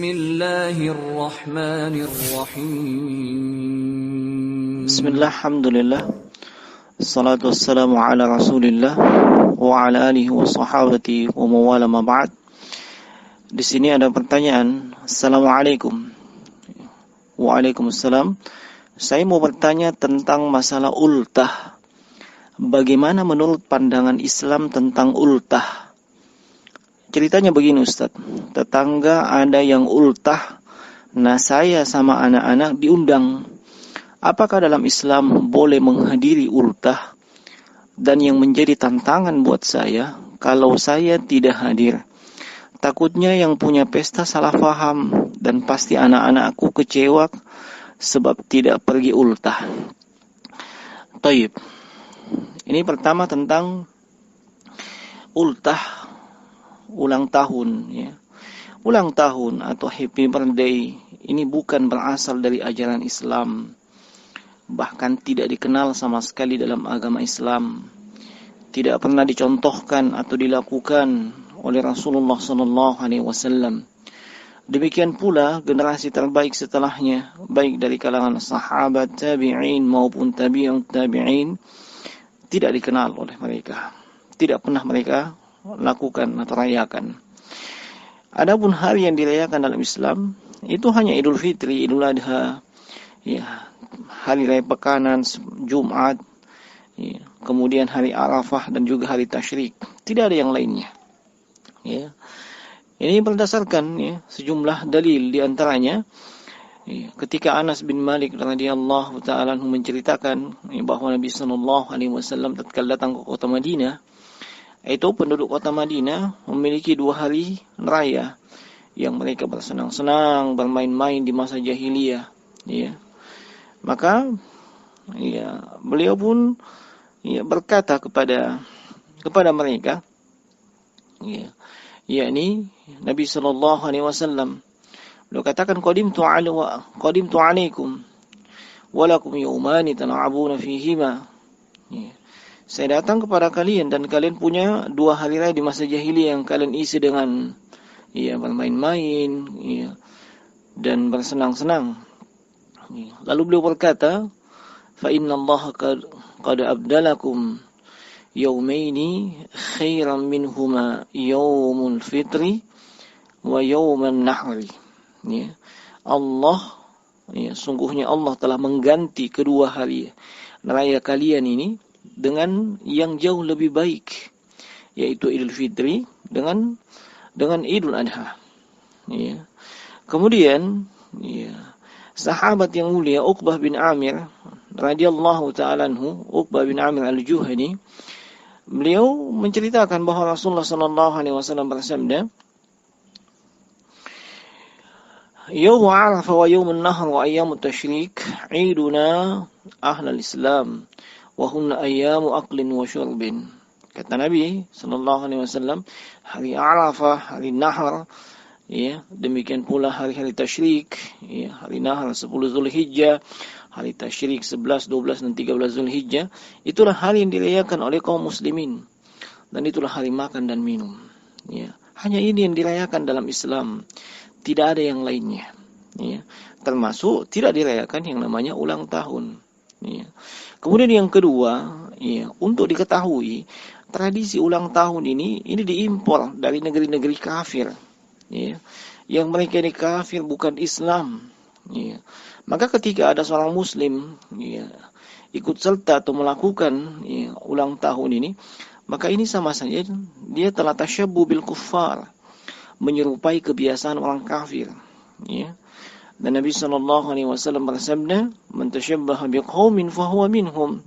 Bismillahirrahmanirrahim. Bismillah, alhamdulillah. Salatu wassalamu ala rasulillah wa ala alihi wa sahabati wa mawala ma ba'd. Di sini ada pertanyaan. Assalamualaikum. Waalaikumsalam. Saya mau bertanya tentang masalah ultah. Bagaimana menurut pandangan Islam tentang ultah? Ceritanya begini Ustaz. Tetangga ada yang ultah. Nah, saya sama anak-anak diundang. Apakah dalam Islam boleh menghadiri ultah? Dan yang menjadi tantangan buat saya, kalau saya tidak hadir, takutnya yang punya pesta salah paham dan pasti anak-anakku kecewa sebab tidak pergi ultah. Taib. Ini pertama tentang ultah, ulang tahun ya. Ulang tahun atau happy birthday ini bukan berasal dari ajaran Islam. Bahkan tidak dikenal sama sekali dalam agama Islam. Tidak pernah dicontohkan atau dilakukan oleh Rasulullah SAW. Demikian pula generasi terbaik setelahnya, baik dari kalangan sahabat, tabi'in maupun tabi'ut tabi'in, tidak dikenal oleh mereka. Tidak pernah mereka lakukan atau rayakan. Adapun hari yang dirayakan dalam Islam itu hanya Idul Fitri, Idul Adha, ya, hari raya pekanan, Jumat, ya, kemudian hari Arafah dan juga hari Tasyrik. Tidak ada yang lainnya. Ya. Ini berdasarkan ya, sejumlah dalil di antaranya ya, ketika Anas bin Malik radhiyallahu taala menceritakan ya, bahwa Nabi sallallahu alaihi wasallam tatkala datang ke kota Madinah, itu penduduk kota Madinah memiliki 2 hari raya yang mereka bersenang-senang, bermain-main di masa jahiliyah, ya. Maka ya beliau pun ya berkata kepada mereka, ya, yakni Nabi sallallahu alaihi wasallam, beliau katakan qadimtu alaikum wa lakum yawmani tal'abuna fihima. Ya. Saya datang kepada kalian dan kalian punya 2 hari raya di masa jahiliyah yang kalian isi dengan ya bermain-main ya, dan bersenang-senang. Ya. Lalu beliau berkata, fa inna Allah qad abdalakum yawmaini khairan minhuma yawmul fitri wa yawman nahri. Ya. Allah ya, sungguhnya Allah telah mengganti kedua hari raya kalian ini dengan yang jauh lebih baik, yaitu Idul Fitri dengan Idul Adha. Ya. Kemudian, ya, sahabat yang mulia Uqbah bin Amir radhiyallahu ta'ala anhu, Uqbah bin Amir al-Juhani, beliau menceritakan bahwa Rasulullah sallallahu alaihi wasallam bersabda, Yawm Arafah wa Yawmun Nahr wa Ayyamut Tasyrik, Iduna ahlal Islam. Wahunna ayyamu aqlin wa syurbin. Kata Nabi sallallahu alaihi wasallam, hari Arafah, hari Nahar, ya, demikian pula hari-hari tasyrik, ya, hari Nahar 10 Zulhijjah, hari tasyrik 11, 12 dan 13 Zulhijjah, itulah hari yang dirayakan oleh kaum muslimin. Dan itulah hari makan dan minum, ya. Hanya ini yang dirayakan dalam Islam. Tidak ada yang lainnya, ya. Termasuk tidak dirayakan yang namanya ulang tahun. Ya. Kemudian yang kedua, ya, untuk diketahui tradisi ulang tahun ini diimpor dari negeri-negeri kafir, ya, yang mereka ini kafir bukan Islam. Ya. Maka ketika ada seorang Muslim ya, ikut serta atau melakukan ya, ulang tahun ini, maka ini sama saja dia telah tasyabbu bil kuffar, menyerupai kebiasaan orang kafir. Ya. Dan Nabi sallallahu alaihi wasallam bersabda, "Man tashabbaha biqaumin fahuwa minhum."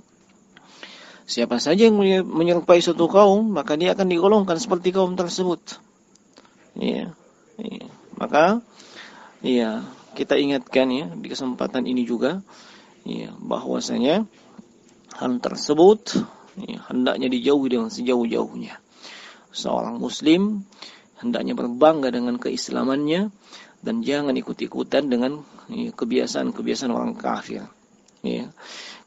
Siapa saja yang menyerupai suatu kaum, maka dia akan digolongkan seperti kaum tersebut. Ya. Ya. Maka ya, kita ingatkan ya di kesempatan ini juga ya bahwasanya hal tersebut ya, hendaknya dijauhi dengan sejauh-jauhnya. Seorang muslim hendaknya berbangga dengan keislamannya dan jangan ikut-ikutan dengan ya, kebiasaan-kebiasaan orang kafir. Ya.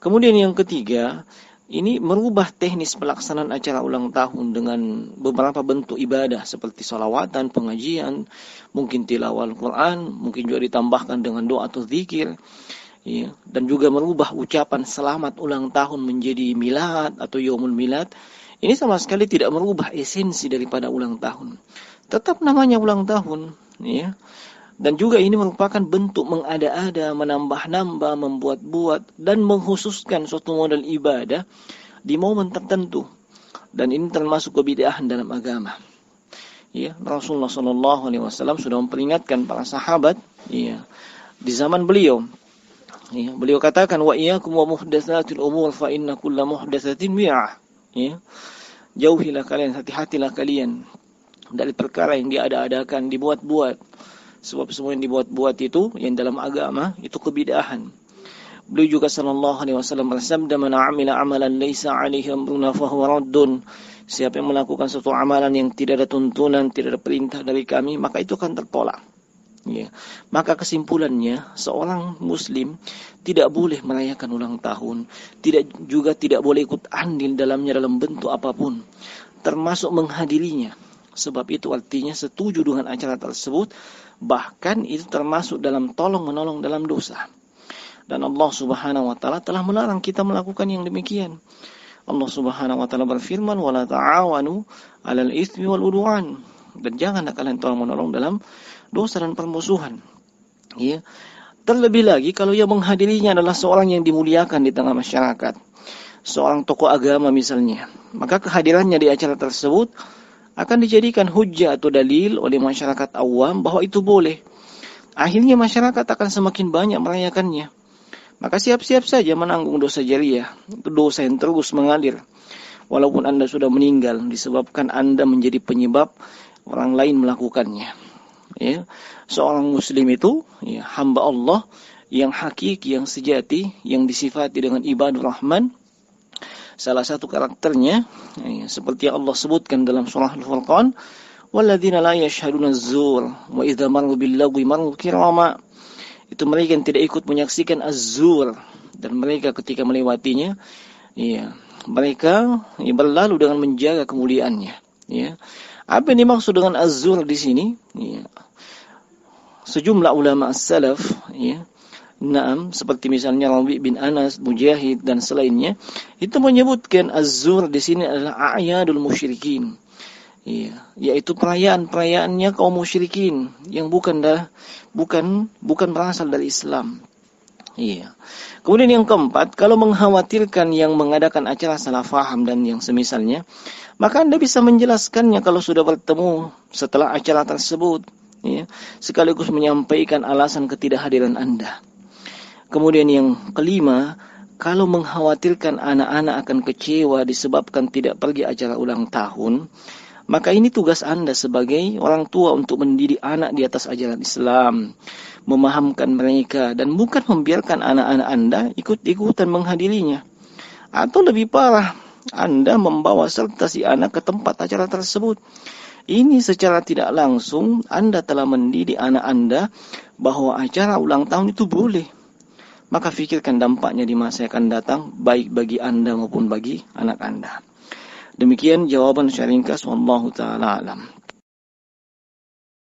Kemudian yang ketiga, ini merubah teknis pelaksanaan acara ulang tahun dengan beberapa bentuk ibadah seperti sholawatan, pengajian, mungkin tilawah Al-Quran, mungkin juga ditambahkan dengan doa atau zikir, ya, dan juga merubah ucapan selamat ulang tahun menjadi milad atau yaumul milad. Ini sama sekali tidak merubah esensi daripada ulang tahun. Tetap namanya ulang tahun, ya. Dan juga ini merupakan bentuk mengada-ada, menambah-nambah, membuat-buat, dan mengkhususkan suatu model ibadah di momen tertentu. Dan ini termasuk kebid'ahan dalam agama. Ya, Rasulullah SAW sudah memperingatkan para sahabat, ya, di zaman beliau. Ya, beliau katakan, wa iyyakum wa muhdatsatil umur fa inna kulla muhdatsatin bid'ah. Ya, jauhilah kalian, hati-hatilah kalian dari perkara yang diada-adakan, dibuat-buat. Sebab semua yang dibuat-buat itu, yang dalam agama, itu kebid'ahan. Beliau juga sallallahu alaihi wasallam bersabda, "Man 'amila 'amalan laisa 'alaihi amruna fahuwa raddun." Siapa yang melakukan suatu amalan yang tidak ada tuntunan, tidak ada perintah dari kami, maka itu akan tertolak. Ya. Maka kesimpulannya, seorang muslim tidak boleh merayakan ulang tahun, tidak boleh ikut andil dalamnya dalam bentuk apapun, termasuk menghadirinya. Sebab itu artinya setuju dengan acara tersebut, bahkan itu termasuk dalam tolong-menolong dalam dosa. Dan Allah Subhanahu wa taala telah melarang kita melakukan yang demikian. Allah Subhanahu wa taala berfirman, "Wala ta'awanu 'alal itsmi wal 'udwan." Dan janganlah kalian tolong-menolong dalam dosa dan permusuhan. Ya. Terlebih lagi kalau yang menghadirinya adalah seorang yang dimuliakan di tengah masyarakat, seorang tokoh agama misalnya, maka kehadirannya di acara tersebut akan dijadikan hujjah atau dalil oleh masyarakat awam bahwa itu boleh. Akhirnya masyarakat akan semakin banyak merayakannya. Maka siap-siap saja menanggung dosa jariah, dosa yang terus mengalir. Walaupun Anda sudah meninggal, disebabkan Anda menjadi penyebab orang lain melakukannya. Ya. Seorang muslim itu, ya, hamba Allah yang hakiki, yang sejati, yang disifati dengan ibadur rahman. Salah satu karakternya, ya, seperti yang Allah sebutkan dalam surah Al-Furqan, "Walladzina la yashhaduna az-zur wa idza marru bil-lagwi marru kirama." Itu mereka yang tidak ikut menyaksikan az-zur, dan mereka ketika melewatinya, ya, mereka berlalu dengan menjaga kemuliaannya. Ya. Apa yang dimaksud dengan az-zur di sini? Ya. Sejumlah ulama as-salaf, ya, Naam, seperti misalnya Rabi bin Anas, Mujahid dan selainnya, itu menyebutkan az-zur di sini adalah a'yadul musyrikin. Iya, yaitu perayaan-perayaannya kaum musyrikin yang bukan berasal dari Islam. Iya. Kemudian yang keempat, kalau mengkhawatirkan yang mengadakan acara salah faham dan yang semisalnya, maka Anda bisa menjelaskannya kalau sudah bertemu setelah acara tersebut, ya, sekaligus menyampaikan alasan ketidakhadiran Anda. Kemudian yang kelima, kalau mengkhawatirkan anak-anak akan kecewa disebabkan tidak pergi acara ulang tahun, maka ini tugas Anda sebagai orang tua untuk mendidik anak di atas ajaran Islam, memahamkan mereka, dan bukan membiarkan anak-anak Anda ikut-ikutan menghadirinya. Atau lebih parah, Anda membawa serta si anak ke tempat acara tersebut. Ini secara tidak langsung Anda telah mendidik anak Anda bahwa acara ulang tahun itu boleh. Maka fikirkan dampaknya di masa yang akan datang, baik bagi Anda maupun bagi anak Anda. Demikian jawaban secara ringkas, wallahu ta'ala alam.